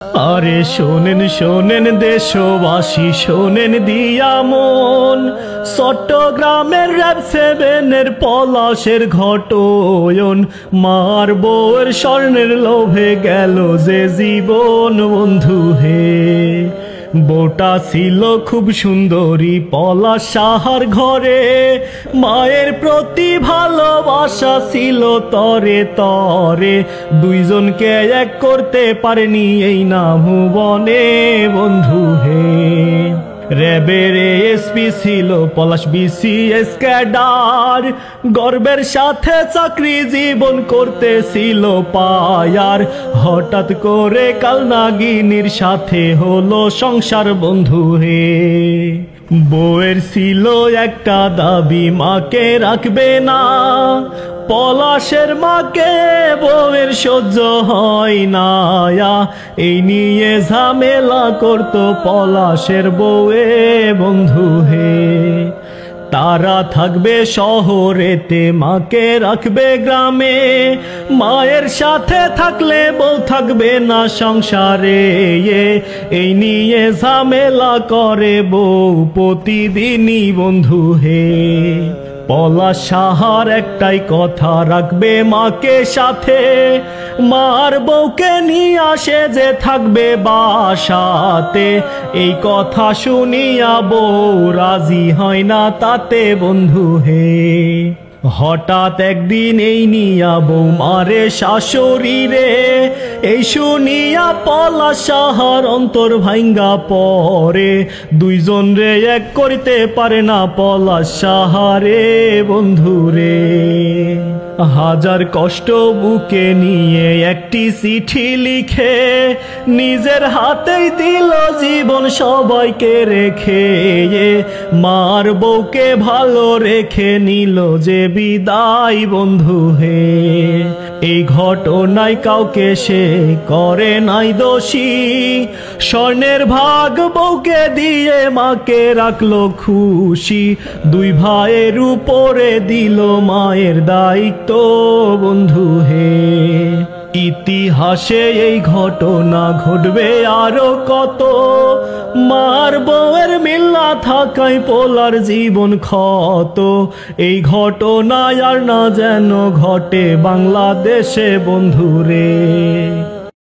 আরে শোনেন শোনেন দেশবাসী, শোনেন দিয়া মন, চট্টগ্রামের র‍্যাব 7-এর পলাশের ঘটয়ন। মার বউয়ের স্বর্ণের লোভে গেল যে জীবন বন্ধু হে। বউটা ছিল খুব সুন্দরী পলাশ সাহার ঘরে, মায়ের প্রতি ভালোবাসা ছিল তরে তরে। দুইজনকে এক করতে পারেনি এই না ভুবনে বন্ধু হে। র‍্যাবের এসপি ছিল পলাশ বিসিএস ক্যাডার, গর্বের সাথে চাকরি জীবন করতেছিল পায়ার। হঠাৎ করে কালনাগিনীর সাথে হলো সংসার বন্ধু হে। বউয়ের ছিল একটা দাবি, মাকে রাখবে না। পলাশের মাকে বউয়ের সহ্য হয় না, এই নিয়ে ঝামেলা করতো পলাশের বউয়ে বন্ধু হে। তারা থাকবে শহরেতে, মাকে রাখবে গ্রামে। মায়ের সাথে থাকলে বউ থাকবে না সংসারে, এই নিয়ে ঝামেলা করে বউ প্রতিদিনই বন্ধু হে। পলাশ সাহার একটাই কথা, রাখবে মাকে সাথে। মার বউকে নিয়ে আসে যে থাকবে বাসাতে, এই কথা শুনিয়া বউ রাজি হয় না তাতে বন্ধু হে। হঠাৎ একদিন এই নিয়া বউ মারে শাশুড়ি রে, এই শুনিয়া পলাশ সাহার অন্তর ভাঙ্গা পড়ে। দুইজন রে এক করিতে পারে না পলাশ সাহারে বন্ধু রে। হাজার কষ্ট বুকে নিয়ে একটি চিঠি লিখে, নিজের হাতেই দিল জীবন সবাইকে রেখে। মার বউকে ভালো রেখে নিল যে বিদায় বন্ধু হে। এই ঘটনায় কাউকে সে করে নাই দোষী, স্বর্ণের ভাগ বউকে দিয়ে মাকে রাখলো খুশি। দুই ভাইয়ের উপরে দিল মায়ের দায়িত্ব বন্ধু হে। ইতিহাসে এই ঘটনা ঘটবে আরো কত, মার বউয়ের মিল না থাকায় পোলার জীবন ক্ষত। এই ঘটনা আর না যেন ঘটে বাংলাদেশে বন্ধু রে।